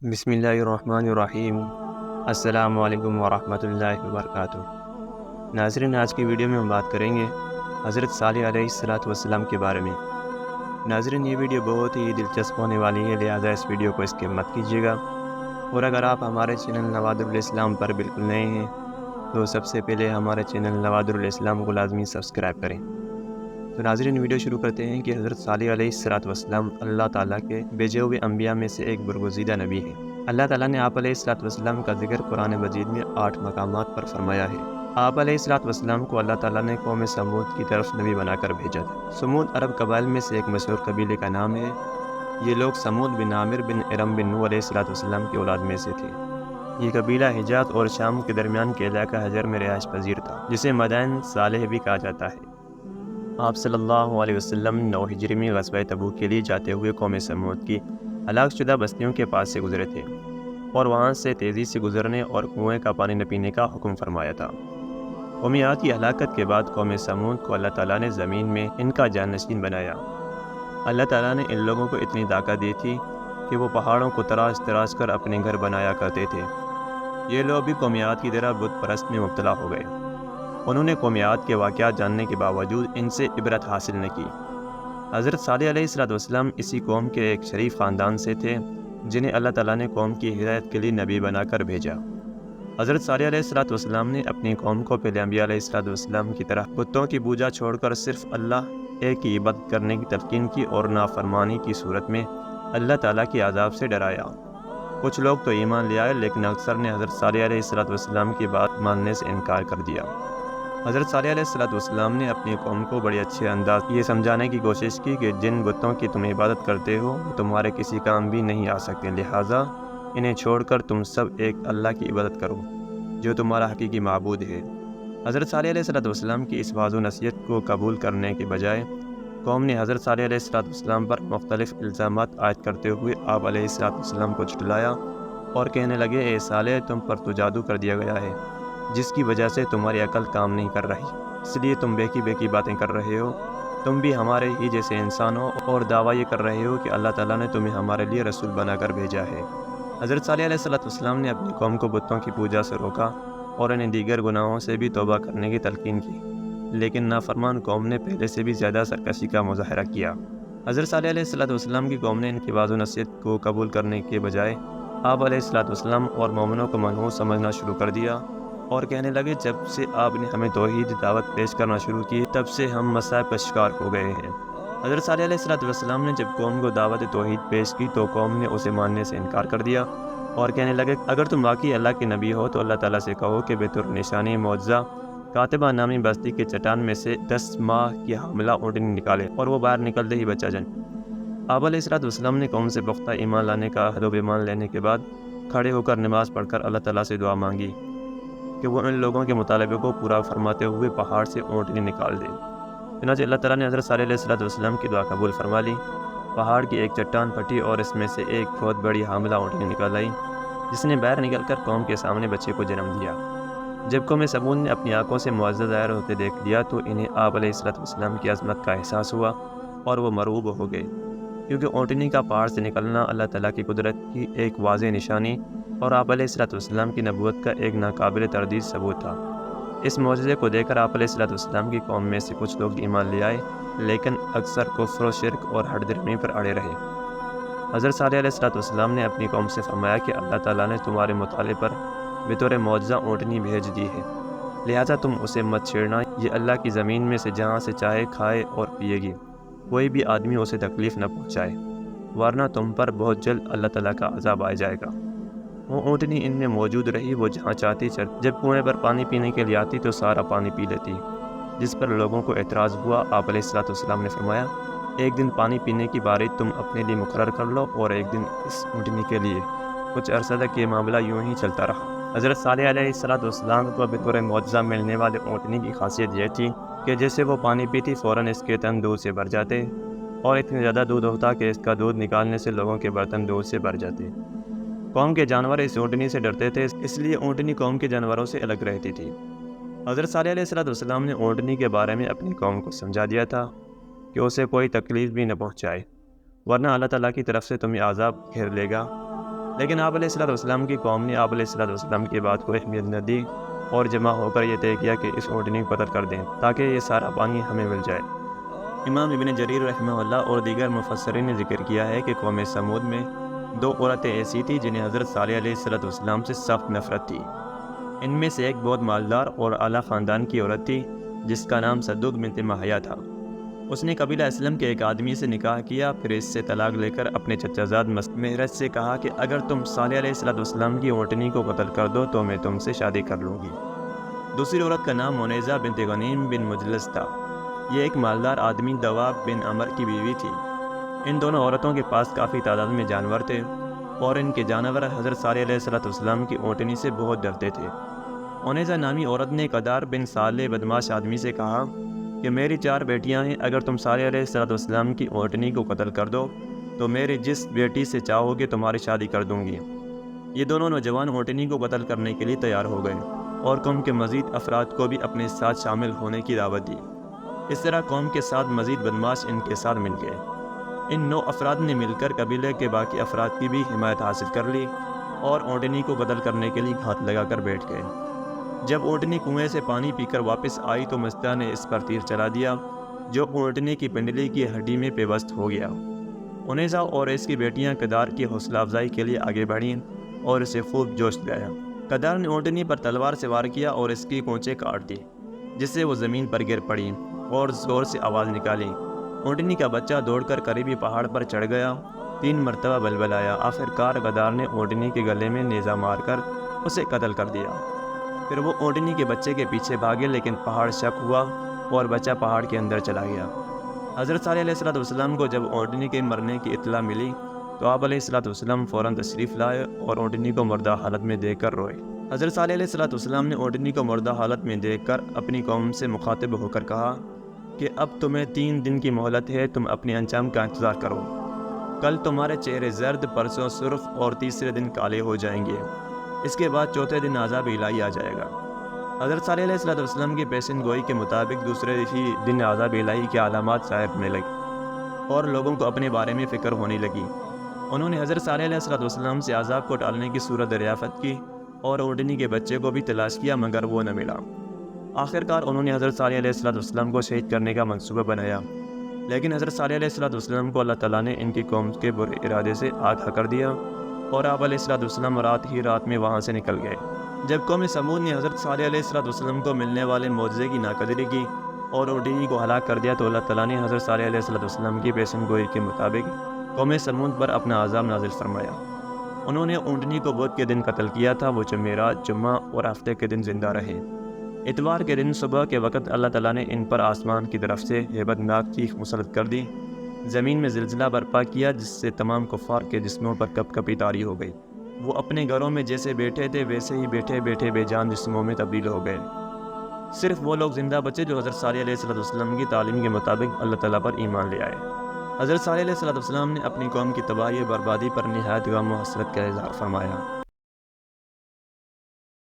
بسم اللہ الرحمن الرحیم۔ السلام علیکم ورحمۃ اللہ وبرکاتہ۔ ناظرین، آج کی ویڈیو میں ہم بات کریں گے حضرت صالح علیہ السلام کے بارے میں۔ ناظرین، یہ ویڈیو بہت ہی دلچسپ ہونے والی ہے، لہٰذا اس ویڈیو کو اسکپ مت کیجیے گا، اور اگر آپ ہمارے چینل نوادر الاسلام پر بالکل نئے ہیں تو سب سے پہلے ہمارے چینل نوادر الاسلام کو لازمی سبسکرائب کریں۔ تو ناظرین، ویڈیو شروع کرتے ہیں کہ حضرت صالح علیہ السلام اللہ تعالیٰ کے بھیجے ہوئے انبیاء میں سے ایک برگزیدہ نبی ہیں۔ اللہ تعالیٰ نے آپ علیہ السلام کا ذکر قرآن مجید میں 8 مقامات پر فرمایا ہے۔ آپ علیہ السلام کو اللہ تعالیٰ نے قوم سمود کی طرف نبی بنا کر بھیجا تھا۔ سمود عرب قبائل میں سے ایک مشہور قبیلے کا نام ہے۔ یہ لوگ سمود بن عامر بن ارم بن نوح علیہ السلام کی اولاد میں سے تھے۔ یہ قبیلہ حجاز اور شام کے درمیان کے علاقہ حجر میں رہائش پذیر تھا، جسے مدائن صالح بھی کہا جاتا ہے۔ آپ صلی اللہ علیہ وسلم 9 ہجری میں غزوہ تبوک کے لیے جاتے ہوئے قوم سمود کی ہلاک شدہ بستیوں کے پاس سے گزرے تھے، اور وہاں سے تیزی سے گزرنے اور کنویں کا پانی نہ پینے کا حکم فرمایا تھا۔ قوم عاد کی ہلاکت کے بعد قوم سمود کو اللہ تعالیٰ نے زمین میں ان کا جانشین بنایا۔ اللہ تعالیٰ نے ان لوگوں کو اتنی طاقت دی تھی کہ وہ پہاڑوں کو تراش تراش کر اپنے گھر بنایا کرتے تھے۔ یہ لوگ بھی قوم عاد کی طرح بت پرست میں مبتلا ہو گئے۔ انہوں نے قوم عاد کے واقعات جاننے کے باوجود ان سے عبرت حاصل نہ کی۔ حضرت صالح علیہ السلام اسی قوم کے ایک شریف خاندان سے تھے، جنہیں اللہ تعالیٰ نے قوم کی ہدایت کے لیے نبی بنا کر بھیجا۔ حضرت صالح علیہ السلام نے اپنی قوم کو پہلے انبیاء علیہ السلام کی طرح بتوں کی پوجا چھوڑ کر صرف اللہ ایک کی عبادت کرنے کی تلقین کی، اور نافرمانی کی صورت میں اللہ تعالیٰ کے عذاب سے ڈرایا۔ کچھ لوگ تو ایمان لے آئے، لیکن اکثر نے حضرت صالح علیہ السلام کی بات ماننے سے انکار کر دیا۔ حضرت صالح علیہ السلام نے اپنی قوم کو بڑے اچھے انداز یہ سمجھانے کی کوشش کی کہ جن بتوں کی تم عبادت کرتے ہو وہ تمہارے کسی کام بھی نہیں آ سکتے، لہٰذا انہیں چھوڑ کر تم سب ایک اللہ کی عبادت کرو جو تمہارا حقیقی معبود ہے۔ حضرت صالح علیہ السلام کی اس واضح نصیحت کو قبول کرنے کے بجائے قوم نے حضرت صالح علیہ السلام پر مختلف الزامات عائد کرتے ہوئے آپ علیہ السلام کو جھٹلایا اور کہنے لگے، اے صالح، تم پر تو جادو کر دیا گیا ہے، جس کی وجہ سے تمہاری عقل کام نہیں کر رہی، اس لیے تم بے کی باتیں کر رہے ہو۔ تم بھی ہمارے ہی جیسے انسان ہو اور دعویٰ یہ کر رہے ہو کہ اللہ تعالیٰ نے تمہیں ہمارے لیے رسول بنا کر بھیجا ہے۔ حضرت صالح علیہ السلام نے اپنی قوم کو بتوں کی پوجا سے روکا اور انہیں دیگر گناہوں سے بھی توبہ کرنے کی تلقین کی، لیکن نافرمان قوم نے پہلے سے بھی زیادہ سرکشی کا مظاہرہ کیا۔ حضرت صالح علیہ السلام کی قوم نے ان کی واضح نصیحت کو قبول کرنے کے بجائے آپ علیہ السلام اور مومنوں کو منحوس سمجھنا شروع کر دیا، اور کہنے لگے، جب سے آپ نے ہمیں توحید دعوت پیش کرنا شروع کی تب سے ہم مصائب کا شکار ہو گئے ہیں۔ حضرت صالح علیہ السلام نے جب قوم کو دعوت توحید پیش کی تو قوم نے اسے ماننے سے انکار کر دیا، اور کہنے لگے، اگر تم واقعی اللہ کے نبی ہو تو اللہ تعالیٰ سے کہو کہ بطور نشانی معجزہ کاتبہ نامی بستی کے چٹان میں سے 10 ماہ کی حاملہ اونٹنی نکالے، اور وہ باہر نکلتے ہی بچہ جن۔ آپ علیہ السلام نے قوم سے پختہ ایمان لانے کا عہد و پیمان لینے کے بعد کھڑے ہو کر نماز پڑھ کر اللہ تعالیٰ سے دعا مانگی کہ وہ ان لوگوں کے مطالبے کو پورا فرماتے ہوئے پہاڑ سے اونٹنی نکال دے۔ چنانچہ اللہ تعالیٰ نے حضرت صالح علیہ السلام کی دعا قبول فرما لی۔ پہاڑ کی ایک چٹان پھٹی اور اس میں سے ایک بہت بڑی حاملہ اونٹنی نکل آئی، جس نے باہر نکل کر قوم کے سامنے بچے کو جنم دیا۔ جب قوم سمود نے اپنی آنکھوں سے معجزہ ظاہر ہوتے دیکھ لیا تو انہیں آپ علیہ السلام کی عظمت کا احساس ہوا، اور وہ مرعوب ہو گئے، کیونکہ اونٹنی کا پہاڑ سے نکلنا اللہ تعالیٰ کی قدرت کی ایک واضح نشانی اور آپ علیہ السلام کی نبوت کا ایک ناقابل تردید ثبوت تھا۔ اس معجزے کو دیکھ کر آپ علیہ السلام کی قوم میں سے کچھ لوگ ایمان لے آئے، لیکن اکثر کفر و شرک اور ہٹ درمی پر اڑے رہے۔ حضرت صالح علیہ السلام نے اپنی قوم سے فرمایا کہ اللہ تعالیٰ نے تمہارے مطالعے پر بطور معجزہ اونٹنی بھیج دی ہے، لہٰذا تم اسے مت چھیڑنا، یہ اللہ کی زمین میں سے جہاں سے چاہے کھائے اور پیے گی، کوئی بھی آدمی اسے تکلیف نہ پہنچائے، ورنہ تم پر بہت جلد اللہ تعالیٰ کا عذاب آ جائے گا۔ وہ اونٹنی ان میں موجود رہی، وہ جہاں چاہتی چلتی، جب کنویں پر پانی پینے کے لیے آتی تو سارا پانی پی لیتی، جس پر لوگوں کو اعتراض ہوا۔ آپ علیہ السلام نے فرمایا، ایک دن پانی پینے کی باری تم اپنے لیے مقرر کر لو اور ایک دن اس اونٹنی کے لیے۔ کچھ عرصہ تک یہ معاملہ یوں ہی چلتا رہا۔ حضرت صالح علیہ السلام کو بطور معجزہ ملنے والے اونٹنی کی خاصیت یہ تھی کہ جیسے وہ پانی پیتی فوراً اس کے تن دودھ سے بھر جاتے، اور اتنا زیادہ دودھ ہوتا کہ اس کا دودھ نکالنے سے لوگوں کے برتن دودھ سے بھر جاتے۔ قوم کے جانور اس اونٹنی سے ڈرتے تھے، اس لیے اونٹنی قوم کے جانوروں سے الگ رہتی تھی۔ حضرت صالح علیہ السلام نے اونٹنی کے بارے میں اپنی قوم کو سمجھا دیا تھا کہ اسے کوئی تکلیف بھی نہ پہنچائے، ورنہ اللہ تعالیٰ کی طرف سے تمہیں عذاب گھیر لے گا۔ لیکن آپ علیہ السلام کی قوم نے آپ علیہ السلام کی بات کو اہمیت نہ دی اور جمع ہو کر یہ طے کیا کہ اس اونٹنی کو قتل کر دیں تاکہ یہ سارا پانی ہمیں مل جائے۔ امام ابن جریر رحمہ اللہ اور دیگر مفسرین نے ذکر کیا ہے کہ قوم سمود میں 2 عورتیں ایسی تھیں جنہیں حضرت صالح علیہ السلام سے سخت نفرت تھی۔ ان میں سے ایک بہت مالدار اور اعلیٰ خاندان کی عورت تھی جس کا نام صدوق بنت مہیا تھا۔ اس نے قبیلہ اسلم کے ایک آدمی سے نکاح کیا، پھر اس سے طلاق لے کر اپنے چچا زاد مہرج سے کہا کہ اگر تم صالح علیہ السلام کی اونٹنی کو قتل کر دو تو میں تم سے شادی کر لوں گی۔ دوسری عورت کا نام منیزہ بنت غنیم بن مجلس تھا۔ یہ ایک مالدار آدمی دواب بن عمر کی بیوی تھی۔ ان دونوں عورتوں کے پاس کافی تعداد میں جانور تھے اور ان کے جانور حضرت صالح علیہ السلام کی اونٹنی سے بہت ڈرتے تھے۔ منیزہ نامی عورت نے قدار بن صالح بدماش آدمی سے کہا کہ میری 4 بیٹیاں ہیں، اگر تم صالح علیہ السلام کی اونٹنی کو قتل کر دو تو میری جس بیٹی سے چاہو گے تمہاری شادی کر دوں گی۔ یہ دونوں نوجوان اونٹنی کو قتل کرنے کے لیے تیار ہو گئے اور قوم کے مزید افراد کو بھی اپنے ساتھ شامل ہونے کی دعوت دی۔ اس طرح قوم کے ساتھ مزید بدماش ان کے ساتھ مل گئے۔ ان 9 افراد نے مل کر قبیلے کے باقی افراد کی بھی حمایت حاصل کر لی اور اونٹنی کو قتل کرنے کے لیے گھات لگا کر بیٹھ گئے۔ جب اونٹنی کنویں سے پانی پی کر واپس آئی تو مصطح نے اس پر تیر چلا دیا جو اونٹنی کی پنڈلی کی ہڈی میں پیوست ہو گیا۔ منیزہ اور اس کی بیٹیاں قدار کی حوصلہ افزائی کے لیے آگے بڑھیں اور اسے خوب جوش دلایا۔ قدار نے اونٹنی پر تلوار سے وار کیا اور اس کی کونچیں کاٹ دی جس سے وہ زمین پر گر پڑی اور زور سے آواز نکالی۔ اونٹنی کا بچہ دوڑ کر قریبی پہاڑ پر چڑھ گیا، 3 مرتبہ بلبلایا۔ آخر کار قدار نے اونٹنی کے گلے میں نیزہ مار کر اسے قتل کر دیا۔ پھر وہ اونٹنی کے بچے کے پیچھے بھاگے لیکن پہاڑ شک ہوا اور بچہ پہاڑ کے اندر چلا گیا۔ حضرت صالح علیہ السلام کو جب اونٹنی کے مرنے کی اطلاع ملی تو آپ علیہ السلام فوراً تشریف لائے اور اونٹنی کو مردہ حالت میں دیکھ کر روئے۔ حضرت صالح علیہ السلام نے اونٹنی کو مردہ حالت میں دیکھ کر اپنی قوم سے مخاطب ہو کر کہا کہ اب تمہیں 3 دن کی مہلت ہے، تم اپنے انجام کا انتظار کرو۔ کل تمہارے چہرے زرد، پرسوں سرخ اور تیسرے دن کالے ہو جائیں گے۔ اس کے بعد چوتھے دن عذاب الہی آ جائے گا۔ حضرت صالح علیہ السلام کی پیشن گوئی کے مطابق دوسرے ہی دن عذاب الہی کی علامات ظاہر ہونے لگی اور لوگوں کو اپنے بارے میں فکر ہونے لگی۔ انہوں نے حضرت صالح علیہ السلام سے عذاب کو ٹالنے کی صورت دریافت کی اور اونٹنی کے بچے کو بھی تلاش کیا مگر وہ نہ ملا۔ آخر کار انہوں نے حضرت صالح علیہ السلام کو شہید کرنے کا منصوبہ بنایا، لیکن حضرت صالح علیہ السلام کو اللہ تعالیٰ نے ان کی قوم کے برے ارادے سے آگاہ کر دیا اور آپ علیہ السلام رات میں وہاں سے نکل گئے۔ جب قوم سمود نے حضرت صالح علیہ السلام کو ملنے والے معجزے کی ناقدری کی اور اونٹنی کو ہلاک کر دیا تو اللہ تعالیٰ نے حضرت صالح علیہ السلام کی پیشن گوئی کے مطابق قوم سمود پر اپنا عذاب نازل فرمایا۔ انہوں نے اونٹنی کو بدھ کے دن قتل کیا تھا، وہ جمعرات، جمعہ اور ہفتے کے دن زندہ رہے۔ اتوار کے دن صبح کے وقت اللہ تعالیٰ نے ان پر آسمان کی طرف سے ہیبت ناک چیخ مسلط کر دی، زمین میں زلزلہ برپا کیا جس سے تمام کفار کے جسموں پر کپ کپی طاری ہو گئی۔ وہ اپنے گھروں میں جیسے بیٹھے تھے ویسے ہی بیٹھے بیٹھے بے جان جسموں میں تبدیل ہو گئے۔ صرف وہ لوگ زندہ بچے جو حضرت صالح علیہ السلام کی تعلیم کے مطابق اللہ تعالیٰ پر ایمان لے آئے۔ حضرت صالح علیہ السلام نے اپنی قوم کی تباہی و بربادی پر نہایت غم و حسرت کا اظہار فرمایا۔